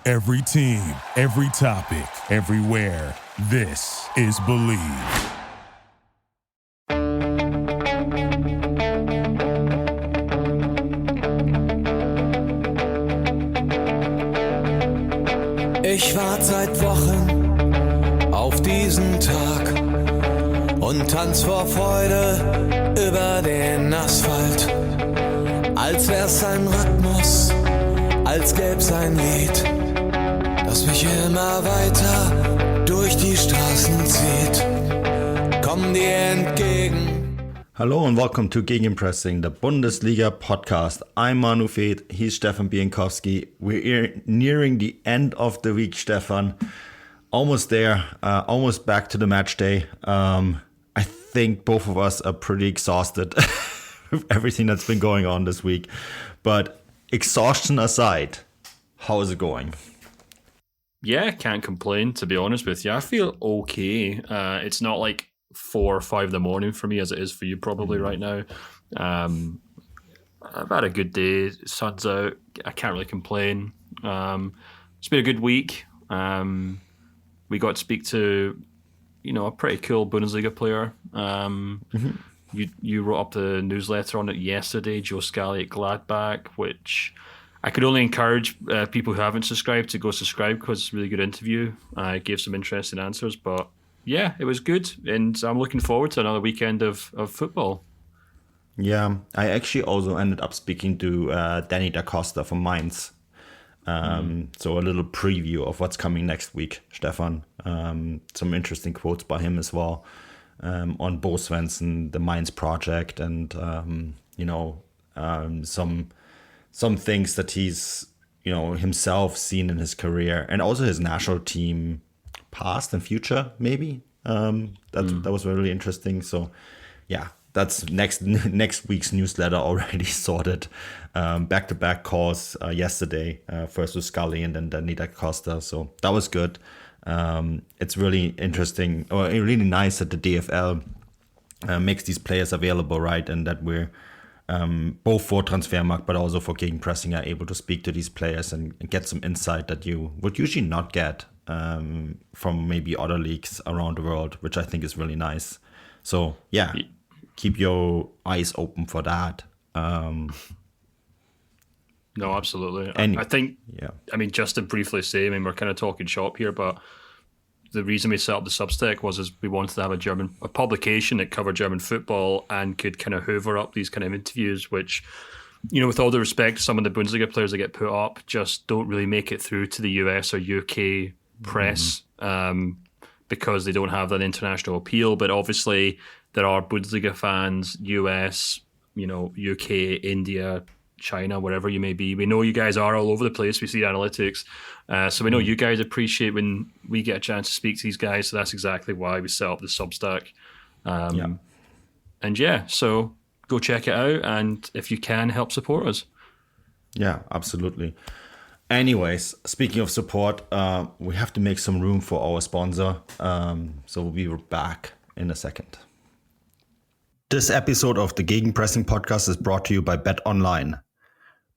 Every team, every topic, everywhere. This is Believe. Ich warte seit Wochen auf diesen Tag und tanz vor Freude über den Asphalt. Als wär's ein Rhythmus, als gäb's ein Lied, das mich immer weiter durch die Straßen zieht. Komm dir entgegen. Hello and welcome to Gegenpressing, the Bundesliga podcast. I'm Manu, he's Stefan Bienkowski. We're nearing the end of the week, Stefan. Almost there, almost back to the match day. I think both of us are pretty exhausted with everything that's been going on this week. But exhaustion aside, how is it going? Yeah, can't complain, to be honest with you. I feel okay. It's not like 4 or 5 in the morning for me as it is for you probably right now. I've had a good day. Sun's out. I can't really complain. It's been a good week. We got to speak to, a pretty cool Bundesliga player. You wrote up the newsletter on it yesterday, Joe Scally at Gladbach, which I could only encourage people who haven't subscribed to go subscribe because it's a really good interview. I gave some interesting answers, but yeah, it was good, and I'm looking forward to another weekend of football. Yeah, I actually also ended up speaking to Danny da Costa from Mainz. So a little preview of what's coming next week, Stefan. Some interesting quotes by him as well on Bo Svensson, the Mainz project, and some things that he's himself seen in his career, and also his national team past and future, maybe. That was really interesting. So yeah, that's next week's newsletter already sorted. Back-to-back calls yesterday, first with Scully and then Danny da Costa. So that was good. It's really interesting, or really nice that the DFL makes these players available, right? And that we're both for Transfermarkt but also for Gegenpressing are able to speak to these players and get some insight that you would usually not get from maybe other leagues around the world, which I think is really nice. So yeah, keep your eyes open for that. No, absolutely. I think, yeah. I mean, just to briefly say, we're kind of talking shop here, but the reason we set up the Substack was we wanted to have a publication that covered German football and could kind of hoover up these kind of interviews, which, with all the respect, some of the Bundesliga players that get put up just don't really make it through to the US or UK press because they don't have that international appeal. But obviously there are Bundesliga fans, US, UK, India, China, wherever you may be. We know you guys are all over the place. We see analytics. So we know you guys appreciate when we get a chance to speak to these guys. So that's exactly why we set up the Substack. And yeah, so go check it out. And if you can, help support us. Yeah, absolutely. Anyways, speaking of support, we have to make some room for our sponsor. So we'll be back in a second. This episode of the Gegenpressing podcast is brought to you by BetOnline.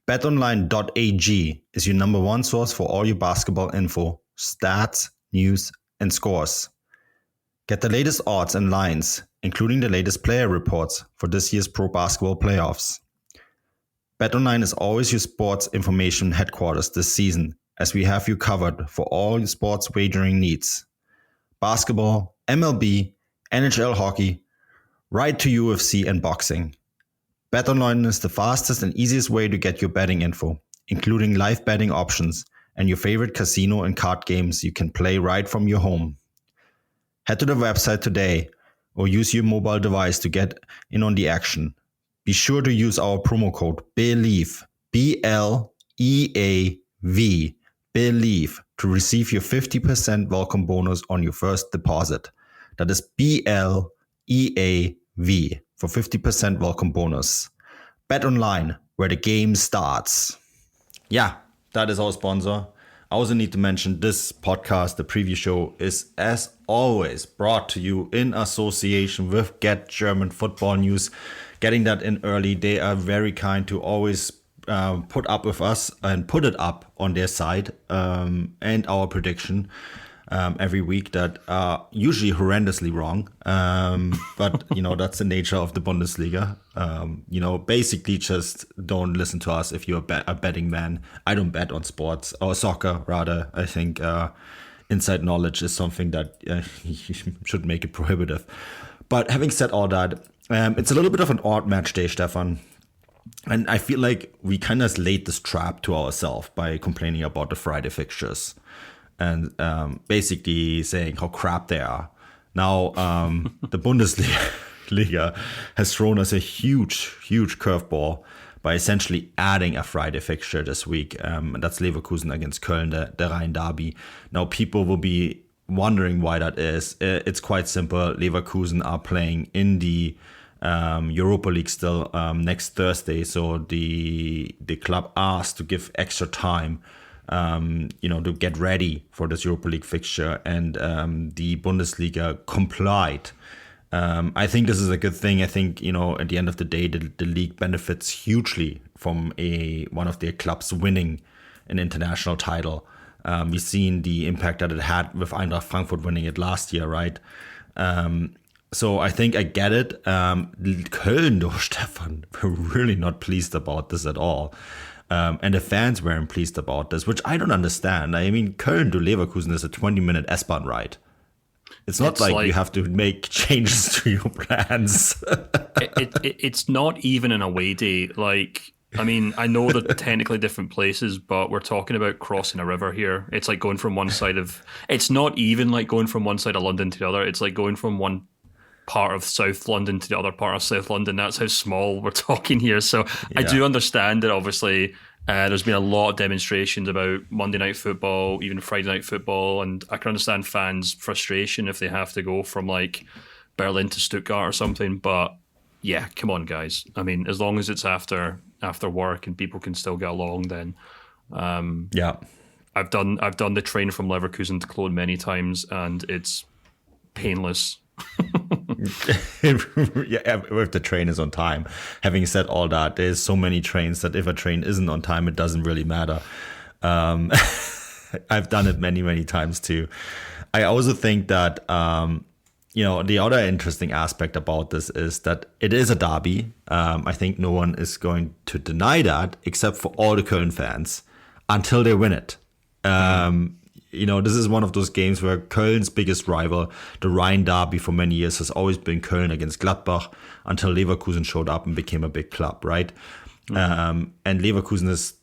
BetOnline.ag is your number one source for all your basketball info, stats, news, and scores. Get the latest odds and lines, including the latest player reports for this year's pro basketball playoffs. BetOnline is always your sports information headquarters this season, as we have you covered for all your sports wagering needs. Basketball, MLB, NHL hockey, right to UFC and boxing. BetOnline is the fastest and easiest way to get your betting info, including live betting options and your favorite casino and card games you can play right from your home. Head to the website today or use your mobile device to get in on the action. Be sure to use our promo code BELIEVE, BLEAV, BELIEVE, to receive your 50% welcome bonus on your first deposit. That is BLEAV for 50% welcome bonus. Bet online, where the game starts. Yeah, that is our sponsor. I also need to mention this podcast, the preview show, is as always brought to you in association with Get German Football News. Getting that in early, they are very kind to always put up with us and put it up on their side and our prediction every week that are usually horrendously wrong. But, that's the nature of the Bundesliga. Basically just don't listen to us if you're a betting man. I don't bet on sports or soccer, rather. I think inside knowledge is something that you should make it prohibitive. But having said all that, it's a little bit of an odd match day, Stefan. And I feel like we kind of laid this trap to ourselves by complaining about the Friday fixtures and basically saying how crap they are. Now, the Bundesliga has thrown us a huge curveball by essentially adding a Friday fixture this week. And that's Leverkusen against Köln, the Rhein Derby. Now, people will be wondering why that is. It's quite simple. Leverkusen are playing in the Europa League still next Thursday, so the club asked to give extra time to get ready for this Europa League fixture, and the Bundesliga complied. I think this is a good thing. I think at the end of the day the league benefits hugely from one of their clubs winning an international title. We've seen the impact that it had with Eintracht Frankfurt winning it last year, right? So I think I get it. Köln, though, Stefan, were really not pleased about this at all. And the fans weren't pleased about this, which I don't understand. I mean, Köln to Leverkusen is a 20-minute S-Bahn ride. It's not like you have to make changes to your plans. It's not even an away day. I know they're technically different places, but we're talking about crossing a river here. It's like going from one side of... It's not even like going from one side of London to the other. It's like going from one part of South London to the other part of South London. That's how small we're talking here. So yeah. I do understand that obviously there's been a lot of demonstrations about Monday Night Football, even Friday Night Football, and I can understand fans' frustration if they have to go from like Berlin to Stuttgart or something. But yeah, come on, guys. I mean, as long as it's after work and people can still get along, then yeah. I've done the train from Leverkusen to Cologne many times, and it's painless. Yeah, if the train is on time. Having said all that, there's so many trains that if a train isn't on time, it doesn't really matter. I've done it many times too. I also think that the other interesting aspect about this is that it is a derby. I think no one is going to deny that, except for all the Köln fans, until they win it. This is one of those games where Köln's biggest rival, the Rhine Derby, for many years has always been Köln against Gladbach, until Leverkusen showed up and became a big club, right? And Leverkusen has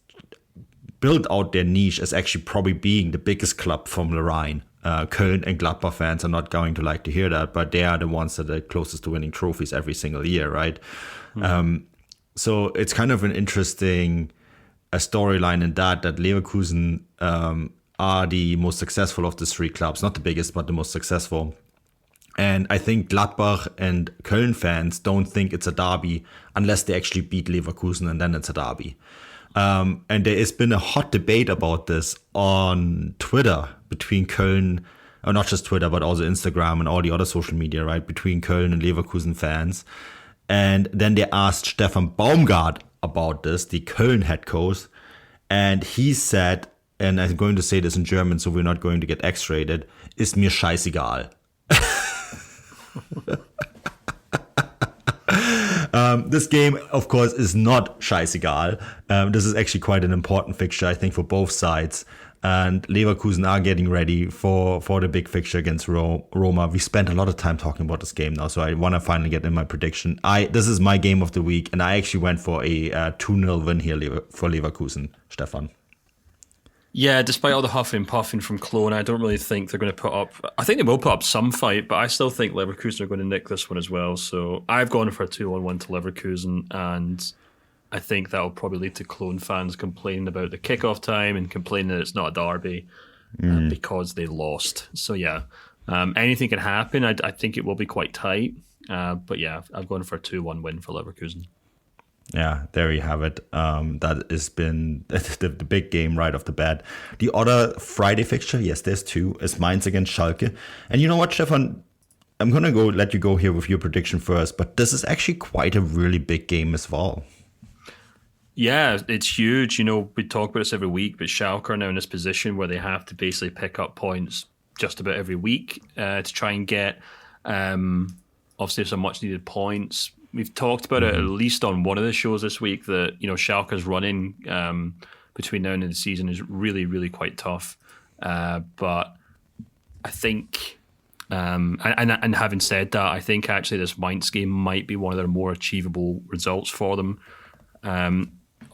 built out their niche as actually probably being the biggest club from the Rhine. Köln and Gladbach fans are not going to like to hear that, but they are the ones that are closest to winning trophies every single year, right? So it's kind of an interesting storyline in that Leverkusen are the most successful of the three clubs, not the biggest, but the most successful. And I think Gladbach and Köln fans don't think it's a derby unless they actually beat Leverkusen, and then it's a derby. And there has been a hot debate about this on Twitter between Köln, or not just Twitter, but also Instagram and all the other social media, right, between Köln and Leverkusen fans. And then they asked Stefan Baumgart about this, the Köln head coach, and he said, and I'm going to say this in German, so we're not going to get X-rated, ist mir scheißegal. This game, of course, is not scheißegal. This is actually quite an important fixture, I think, for both sides. And Leverkusen are getting ready for the big fixture against Roma. We spent a lot of time talking about this game now, so I want to finally get in my prediction. This is my game of the week, and I actually went for a 2-0 win here for Leverkusen, Stefan. Yeah, despite all the huffing and puffing from Cologne, I don't really think they're going to put up... I think they will put up some fight, but I still think Leverkusen are going to nick this one as well. So I've gone for a 2-1 to Leverkusen, and I think that'll probably lead to Cologne fans complaining about the kickoff time and complaining that it's not a derby because they lost. So yeah, anything can happen. I think it will be quite tight. But yeah, I've gone for a 2-1 win for Leverkusen. Yeah, there you have it. That has been the big game right off the bat. The other Friday fixture, yes, there's two, is Mainz against Schalke. And you know what, Stefan? I'm going to let you go here with your prediction first, but this is actually quite a really big game as well. Yeah, it's huge. We talk about this every week, but Schalke are now in this position where they have to basically pick up points just about every week to try and get, obviously, some much needed points. We've talked about it at least on one of the shows this week that, Schalke's running between now and the end of the season is really, really quite tough. But I think, and having said that, I think actually this Mainz game might be one of their more achievable results for them.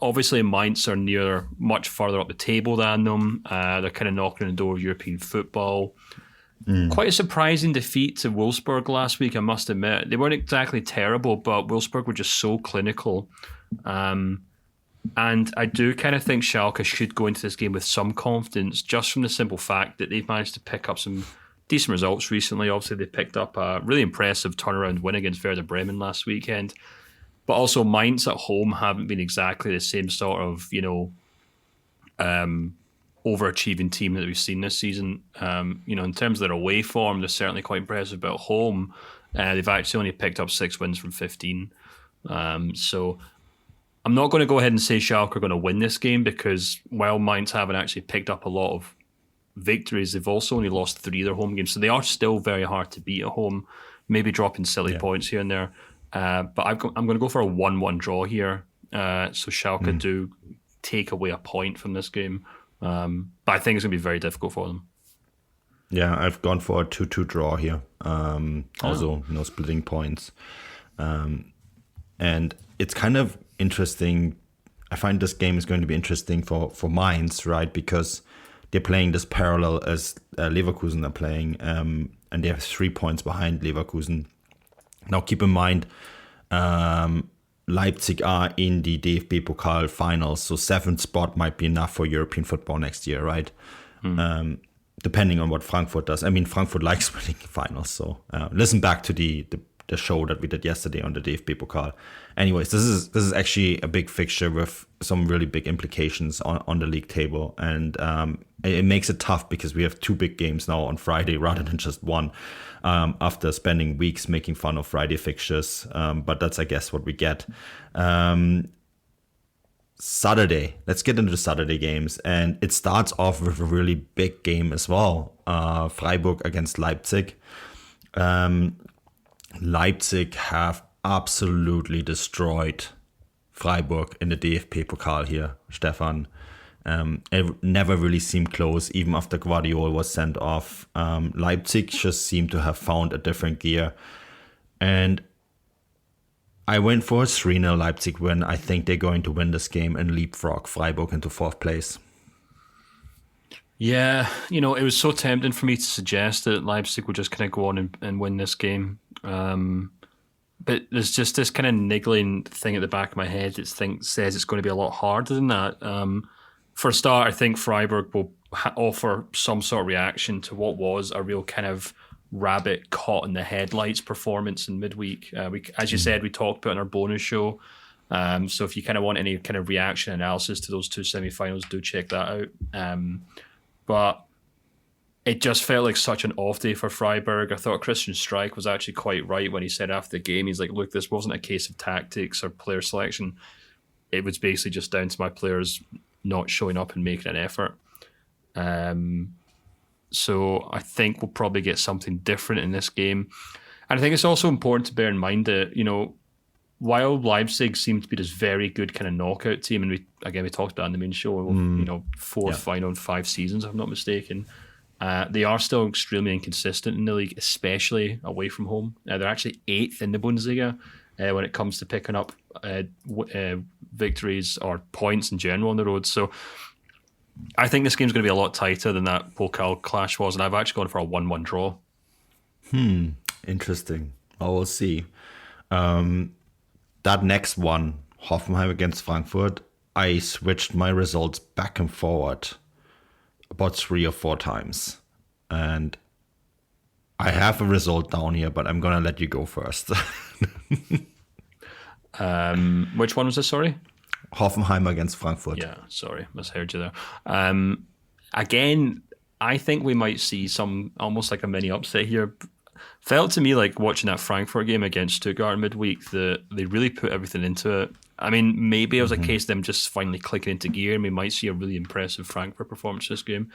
Obviously, Mainz are much further up the table than them. They're kind of knocking on the door of European football. Quite a surprising defeat to Wolfsburg last week, I must admit. They weren't exactly terrible, but Wolfsburg were just so clinical. And I do kind of think Schalke should go into this game with some confidence, just from the simple fact that they've managed to pick up some decent results recently. Obviously, they picked up a really impressive turnaround win against Werder Bremen last weekend. But also, Mainz at home haven't been exactly the same sort of, overachieving team that we've seen this season. In terms of their away form, they're certainly quite impressive. But at home, they've actually only picked up 6 wins from 15. So I'm not going to go ahead and say Schalke are going to win this game because while Mainz haven't actually picked up a lot of victories, they've also only lost 3 of their home games. So they are still very hard to beat at home, maybe dropping silly points here and there. But I'm going to go for a 1-1 draw here. So Schalke do take away a point from this game. But I think it's going to be very difficult for them. Yeah, I've gone for a 2-2 draw here. Also, splitting points. And it's kind of interesting. I find this game is going to be interesting for Mainz, right? Because they're playing this parallel as Leverkusen are playing. And they have 3 points behind Leverkusen. Now, keep in mind, Leipzig are in the DFB Pokal finals, so 7th spot might be enough for European football next year, right? Depending on what Frankfurt does. I mean, Frankfurt likes winning finals, so listen back to the show that we did yesterday on the DFB Pokal. Anyways, this is actually a big fixture with some really big implications on the league table, and it makes it tough because we have 2 big games now on Friday rather than just one. After spending weeks making fun of Friday fixtures, but that's, I guess, what we get. Saturday, let's get into the Saturday games, and it starts off with a really big game as well. Freiburg against Leipzig. Leipzig have absolutely destroyed Freiburg in the DFB Pokal here, Stefan. It never really seemed close, even after Guardiola was sent off. Leipzig just seemed to have found a different gear. And I went for a 3-0 Leipzig win. I think they're going to win this game and leapfrog Freiburg into 4th place. Yeah, it was so tempting for me to suggest that Leipzig would just kind of go on and win this game. But there's just this kind of niggling thing at the back of my head that says it's going to be a lot harder than that. For a start, I think Freiburg will offer some sort of reaction to what was a real kind of rabbit caught in the headlights performance in midweek. As you said, we talked about in our bonus show. So if you kind of want any kind of reaction analysis to those 2 semi-finals, do check that out. But it just felt like such an off day for Freiburg. I thought Christian Streich was actually quite right when he said after the game, he's like, look, this wasn't a case of tactics or player selection. It was basically just down to my players not showing up and making an effort. So I think we'll probably get something different in this game. And I think it's also important to bear in mind that, while Leipzig seemed to be this very good kind of knockout team, and we talked about it on the main show, 4th final in 5 seasons, if I'm not mistaken, they are still extremely inconsistent in the league, especially away from home. They're actually 8th in the Bundesliga when it comes to picking up victories or points in general on the road. So I think this game's going to be a lot tighter than that Pokal clash was, and I've actually gone for a 1-1 draw. Interesting. I will see. That next one, Hoffenheim against Frankfurt, I switched my results back and forward about 3 or 4 times. And I have a result down here, but I'm going to let you go first. Which one was this, sorry? Hoffenheim against Frankfurt. Yeah, sorry, misheard you there. Again, I think we might see some almost like a mini upset here. felt to me like watching that Frankfurt game against Stuttgart midweek that they really put everything into it. I mean, maybe it was a case of them just finally clicking into gear, and we might see a really impressive Frankfurt performance this game.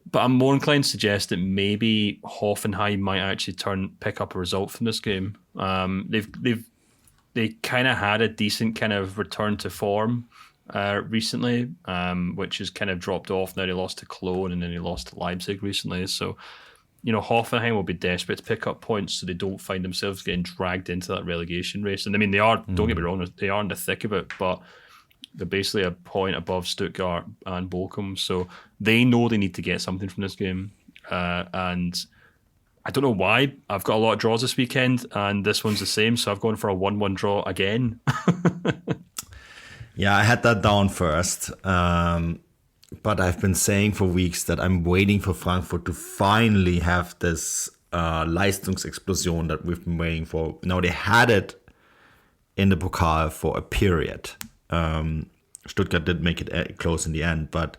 But I'm more inclined to suggest that maybe Hoffenheim might actually pick up a result from this game. They kind of had a decent kind of return to form recently, which has kind of dropped off. Now they lost to Cologne and then they lost to Leipzig recently. So, Hoffenheim will be desperate to pick up points so they don't find themselves getting dragged into that relegation race. And I mean, they are, don't get me wrong, they are in the thick of it, but they're basically a point above Stuttgart and Bochum. So they know they need to get something from this game. And I don't know why. I've got a lot of draws this weekend, and this one's the same. So I've gone for a 1-1 draw again. Yeah, I had that down first. But I've been saying for weeks that I'm waiting for Frankfurt to finally have this Leistungsexplosion that we've been waiting for. Now, they had it in the Pokal for a period. Stuttgart did make it close in the end, but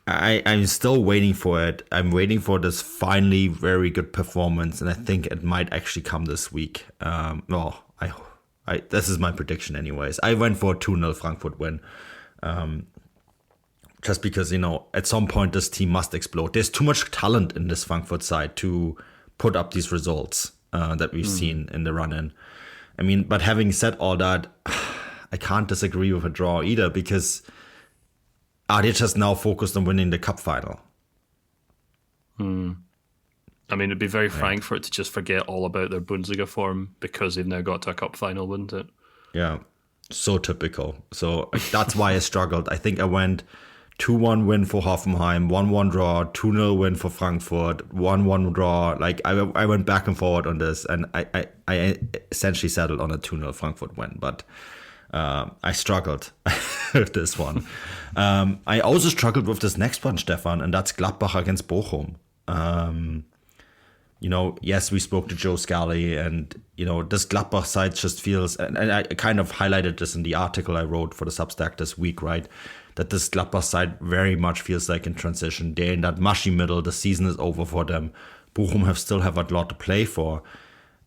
I'm still waiting for it. I'm waiting for this finally very good performance, and I think it might actually come this week. This is my prediction anyways. I went for a 2-0 Frankfurt win. Just because, at some point this team must explode. There's too much talent in this Frankfurt side to put up these results that we've seen in the run-in. I mean, but having said all that, I can't disagree with a draw either, because are they just now focused on winning the cup final? I mean, it'd be very Frankfurt to just forget all about their Bundesliga form because they've now got to a cup final, wouldn't it? Yeah, so typical. So that's why I struggled. I think I went 2-1 win for Hoffenheim, 1-1 draw, 2-0 win for Frankfurt, 1-1 draw. Like I went back and forward on this, and I essentially settled on a 2-0 Frankfurt win, but I struggled with this one. I also struggled with this next one, Stefan, and that's Gladbach against Bochum. Yes, we spoke to Joe Scally, and this Gladbach side just feels, and I kind of highlighted this in the article I wrote for the Substack this week, right? That this Gladbach side very much feels like in transition. They're in that mushy middle. The season is over for them. Bochum still have a lot to play for,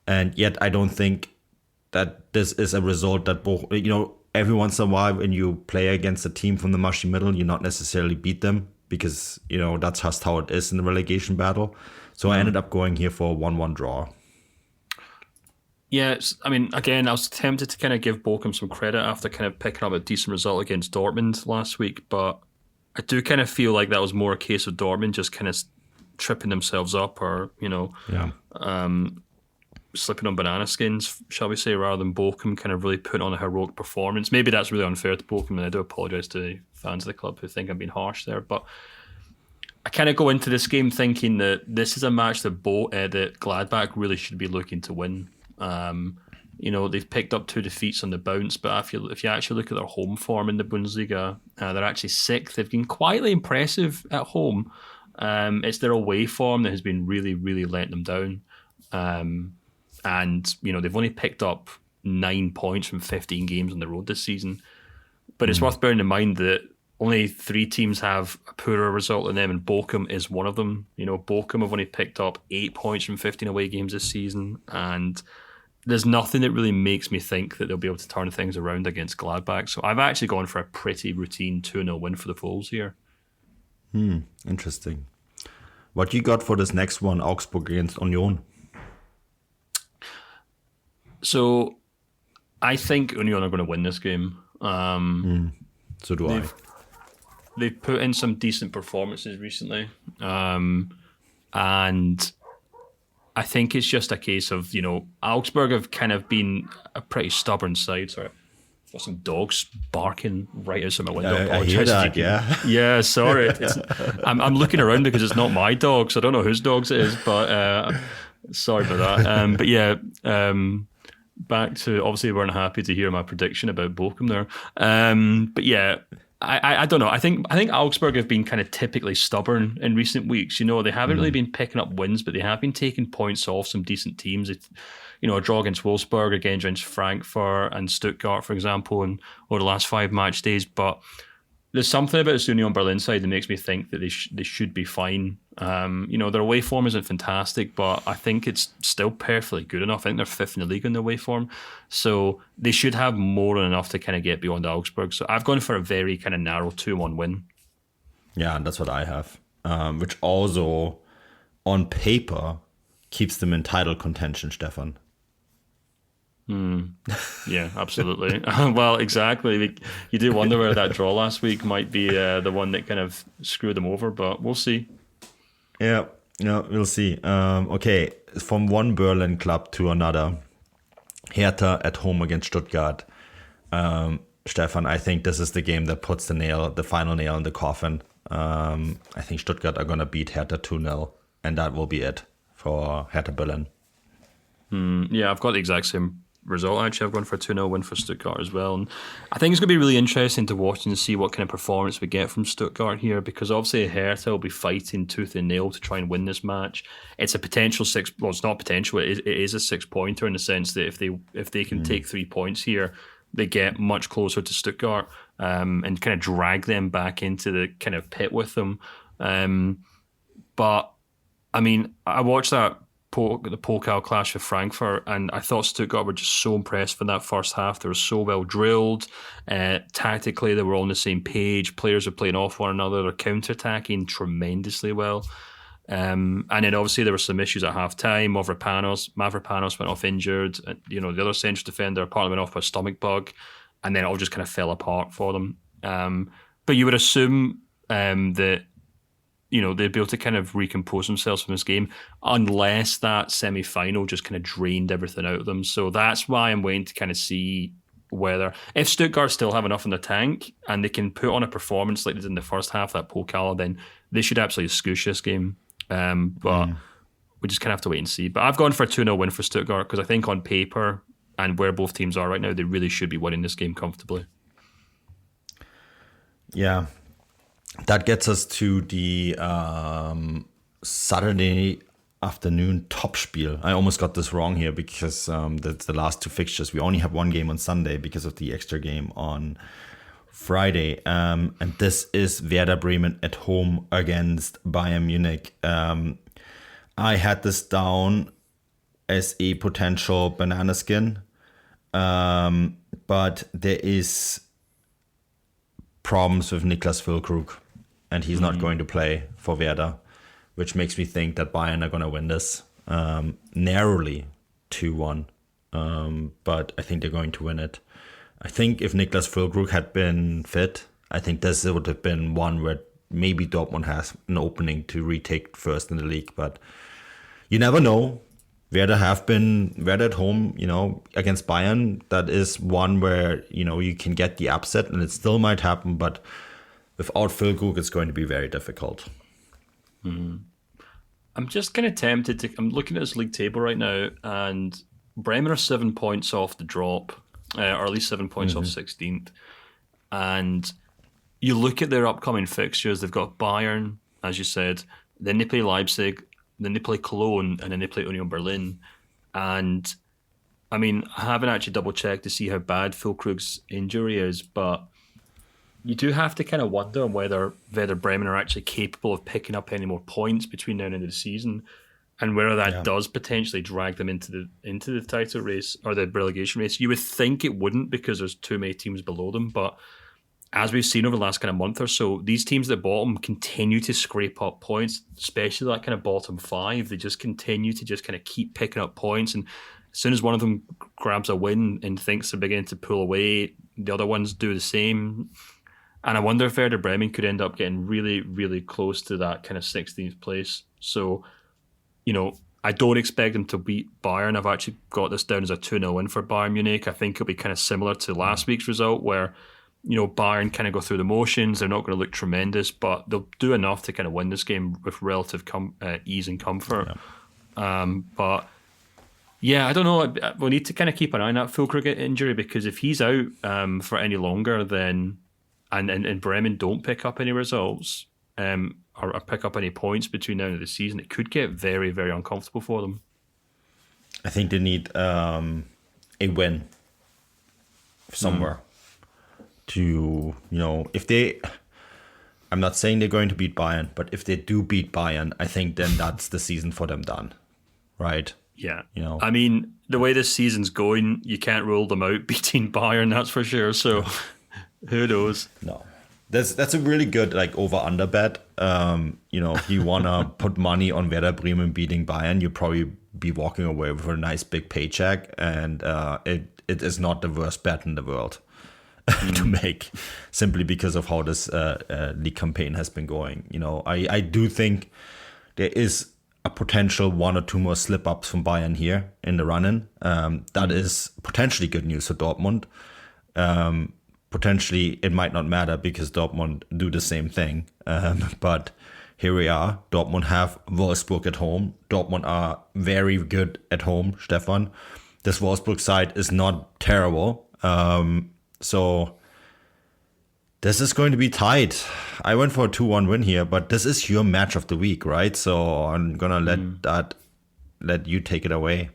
and yet I don't think that this is a result that every once in a while when you play against a team from the mushy middle, you not necessarily beat them, because that's just how it is in the relegation battle. So I ended up going here for a 1-1 draw. Yeah, I mean, again, I was tempted to kind of give Bochum some credit after kind of picking up a decent result against Dortmund last week, but I do kind of feel like that was more a case of Dortmund just kind of tripping themselves up, or slipping on banana skins, shall we say, rather than Bochum kind of really putting on a heroic performance. Maybe that's really unfair to Bochum, and I do apologise to the fans of the club who think I'm being harsh there, but I kind of go into this game thinking that this is a match that that Gladbach really should be looking to win. They've picked up 2 defeats on the bounce, but if you actually look at their home form in the Bundesliga, they're actually 6th. They've been quietly impressive at home. It's their away form that has been really, really letting them down. And they've only picked up 9 points from 15 games on the road this season. But it's worth bearing in mind that only 3 teams have a poorer result than them, and Bochum is one of them. Bochum have only picked up 8 points from 15 away games this season, and there's nothing that really makes me think that they'll be able to turn things around against Gladbach. So I've actually gone for a pretty routine 2-0 win for the Foles here. Interesting. What you got for this next one, Augsburg against Union? So I think Union are going to win this game. So do I. They've put in some decent performances recently. And I think it's just a case of, Augsburg have kind of been a pretty stubborn side. Sorry, I've got some dogs barking right outside my window. I hear that, yeah. Yeah, sorry. I'm looking around because it's not my dog, so I don't know whose dogs it is, but sorry about that. But yeah, back to, obviously we weren't happy to hear my prediction about Bochum there. But yeah, I don't know. I think Augsburg have been kind of typically stubborn in recent weeks. They haven't really been picking up wins, but they have been taking points off some decent teams. A draw against Wolfsburg, against Frankfurt and Stuttgart, for example, and over the last 5 match days. But there's something about this Union Berlin side that makes me think that they should be fine. Their away form isn't fantastic, but I think it's still perfectly good enough. I think they're 5th in the league in their away form. So they should have more than enough to kind of get beyond Augsburg. So I've gone for a very kind of narrow 2-1 win. Yeah, and that's what I have. Which also, on paper, keeps them in title contention, Stefan. Yeah, absolutely. Well, exactly. You do wonder whether that draw last week might be the one that kind of screwed them over, but we'll see. Yeah, we'll see. Okay, from one Berlin club to another. Hertha at home against Stuttgart. Stefan, I think this is the game that puts the final nail in the coffin. I think Stuttgart are going to beat Hertha 2-0, and that will be it for Hertha Berlin. Yeah, I've got the exact same result. Actually, I've gone for a 2-0 win for Stuttgart as well. And I think it's going to be really interesting to watch and see what kind of performance we get from Stuttgart here, because obviously Hertha will be fighting tooth and nail to try and win this match. It's a potential it's not potential, it is a 6-pointer in the sense that if they can take 3 points here, they get much closer to Stuttgart and kind of drag them back into the kind of pit with them. But I mean, I watched the Pokal clash with Frankfurt, and I thought Stuttgart were just so impressed for that first half. They were so well drilled. Tactically, they were all on the same page. Players were playing off one another. They're counter-attacking tremendously well. And then obviously there were some issues at half-time. Mavropanos went off injured. The other central defender partly went off with a stomach bug, and then it all just kind of fell apart for them. But you would assume that they'd be able to kind of recompose themselves from this game, unless that semi-final just kind of drained everything out of them. So that's why I'm waiting to kind of see whether, if Stuttgart still have enough in the tank and they can put on a performance like they did in the first half, that Pokal, then they should absolutely scoosh this game. But we just kind of have to wait and see. But I've gone for a 2-0 win for Stuttgart because I think on paper and where both teams are right now, they really should be winning this game comfortably. Yeah. That gets us to the Saturday afternoon Topspiel. I almost got this wrong here because that's the last 2 fixtures. We only have one game on Sunday because of the extra game on Friday. And this is Werder Bremen at home against Bayern Munich. I had this down as a potential banana skin, but there is problems with Niklas Füllkrug, and he's not going to play for Werder, which makes me think that Bayern are going to win this narrowly 2-1. But I think they're going to win it. I think if Niklas Füllkrug had been fit, I think this would have been one where maybe Dortmund has an opening to retake first in the league. But you never know. Werder at home, against Bayern. That is one where, you can get the upset and it still might happen. But without Füllkrug, it's going to be very difficult. I'm just kind of tempted I'm looking at this league table right now, and Bremen are 7 points off the drop, or at least 7 points off 16th. And you look at their upcoming fixtures, they've got Bayern, as you said, then they play Leipzig, then they play Cologne, and then they play Union Berlin. And I mean, I haven't actually double checked to see how bad Füllkrug's injury is, but you do have to kind of wonder whether Werder Bremen are actually capable of picking up any more points between now and the end of the season, and whether that does potentially drag them into the title race or the relegation race. You would think it wouldn't because there's too many teams below them, but as we've seen over the last kind of month or so, these teams at the bottom continue to scrape up points, especially that kind of bottom 5. They just continue to just kind of keep picking up points, and as soon as one of them grabs a win and thinks they're beginning to pull away, the other ones do the same. And I wonder if Werder Bremen could end up getting really, really close to that kind of 16th place. So, I don't expect them to beat Bayern. I've actually got this down as a 2-0 win for Bayern Munich. I think it'll be kind of similar to last week's result where, Bayern kind of go through the motions. They're not going to look tremendous, but they'll do enough to kind of win this game with relative ease and comfort. Yeah. But yeah, I don't know. We'll need to kind of keep an eye on that Füllkrug injury, because if he's out for any longer, then and Bremen don't pick up any results or pick up any points between now and the season, it could get very, very uncomfortable for them. I think they need a win somewhere to, if they I'm not saying they're going to beat Bayern, but if they do beat Bayern, I think then that's the season for them done, right? Yeah. You know, I mean, the way this season's going, you can't rule them out beating Bayern, that's for sure. So who knows? No. That's a really good like over-under bet. If you want to put money on Werder Bremen beating Bayern, you'll probably be walking away with a nice big paycheck. And it is not the worst bet in the world to make, simply because of how this league campaign has been going. I do think there is a potential one or two more slip-ups from Bayern here in the run-in. That is potentially good news for Dortmund. Potentially, it might not matter because Dortmund do the same thing. But here we are. Dortmund have Wolfsburg at home. Dortmund are very good at home, Stefan. This Wolfsburg side is not terrible. So this is going to be tight. I went for a 2-1 win here, but this is your match of the week, right? So I'm going to let you take it away.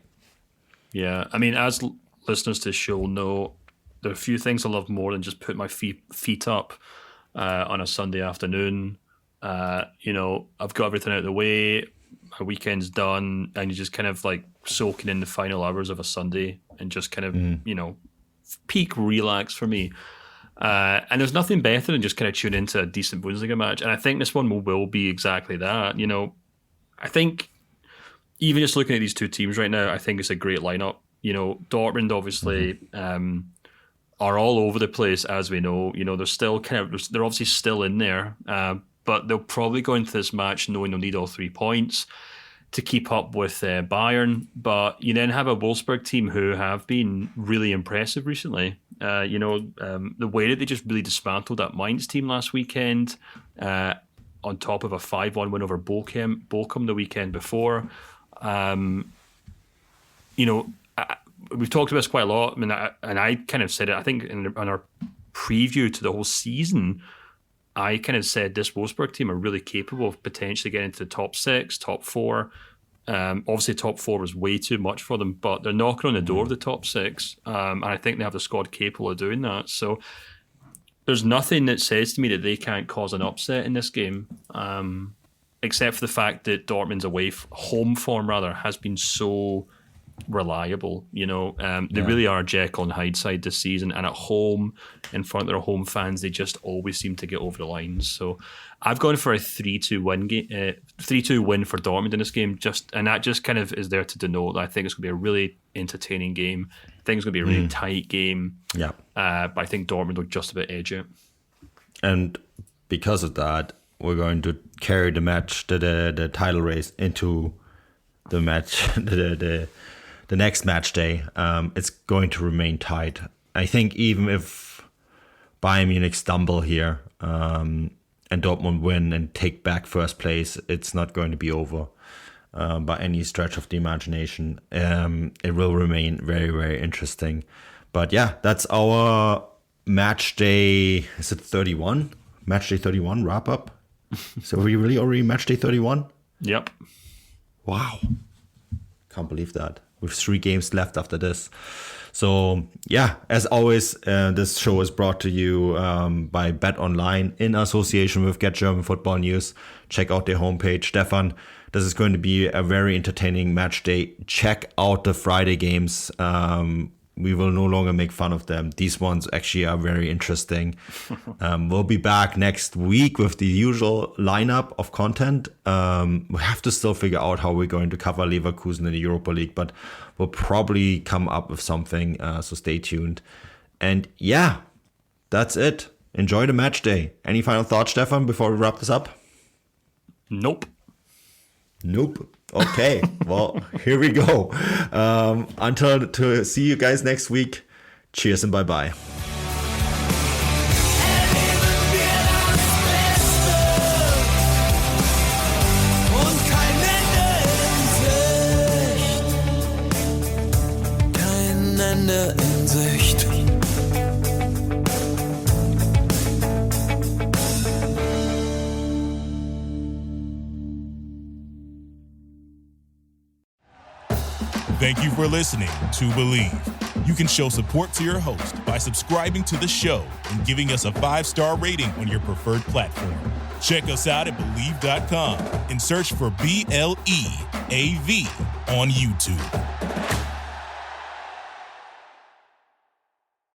Yeah, I mean, as listeners to the show know, there are a few things I love more than just put my feet up on a Sunday afternoon. I've got everything out of the way, my weekend's done, and you're just kind of like soaking in the final hours of a Sunday and just kind of, peak relax for me. And there's nothing better than just kind of tune into a decent Bundesliga match. And I think this one will be exactly that. I think even just looking at these two teams right now, I think it's a great lineup. Dortmund obviously are all over the place, as we know. They're still they're obviously still in there, but they'll probably go into this match knowing they'll need all 3 points to keep up with Bayern. But you then have a Wolfsburg team who have been really impressive recently. The way that they just really dismantled that Mainz team last weekend, on top of a 5-1 win over Bochum the weekend before. We've talked about this quite a lot. I mean, I kind of said it, I think, on our preview to the whole season, I kind of said this Wolfsburg team are really capable of potentially getting into the top 6, top 4. Obviously, top 4 was way too much for them, but they're knocking on the door of the top 6. And I think they have the squad capable of doing that. So there's nothing that says to me that they can't cause an upset in this game, except for the fact that Dortmund's home form has been so reliable. They really are Jekyll and Hyde side this season, and at home in front of their home fans, they just always seem to get over the lines. So I've gone for a 3-2 win for Dortmund in this game, and that just kind of is there to denote that I think it's going to be a really entertaining game. I think it's going to be a really tight game. Yeah, but I think Dortmund will just about edge it. And because of that, we're going to carry the match, the title race into the match, the next match day. It's going to remain tight. I think even if Bayern Munich stumble here and Dortmund win and take back first place, it's not going to be over by any stretch of the imagination. It will remain very, very interesting. But yeah, that's our match day. Is it 31? Match day 31 wrap up. So we really already match day 31? Yep. Wow. Can't believe that. With 3 games left after this. So yeah, as always, this show is brought to you by Bet Online in association with Get German Football News. Check out their homepage. Stefan, this is going to be a very entertaining match day. Check out the Friday games. We will no longer make fun of them. These ones actually are very interesting. We'll be back next week with the usual lineup of content. We have to still figure out how we're going to cover Leverkusen in the Europa League, but we'll probably come up with something, so stay tuned. And yeah, that's it. Enjoy the match day. Any final thoughts, Stefan, before we wrap this up? Nope. Okay, well, here we go. Until to see you guys next week. Cheers and bye-bye. Kein Ende in Sicht. Thank you for listening to Believe. You can show support to your host by subscribing to the show and giving us a 5-star rating on your preferred platform. Check us out at Believe.com and search for BLEAV on YouTube.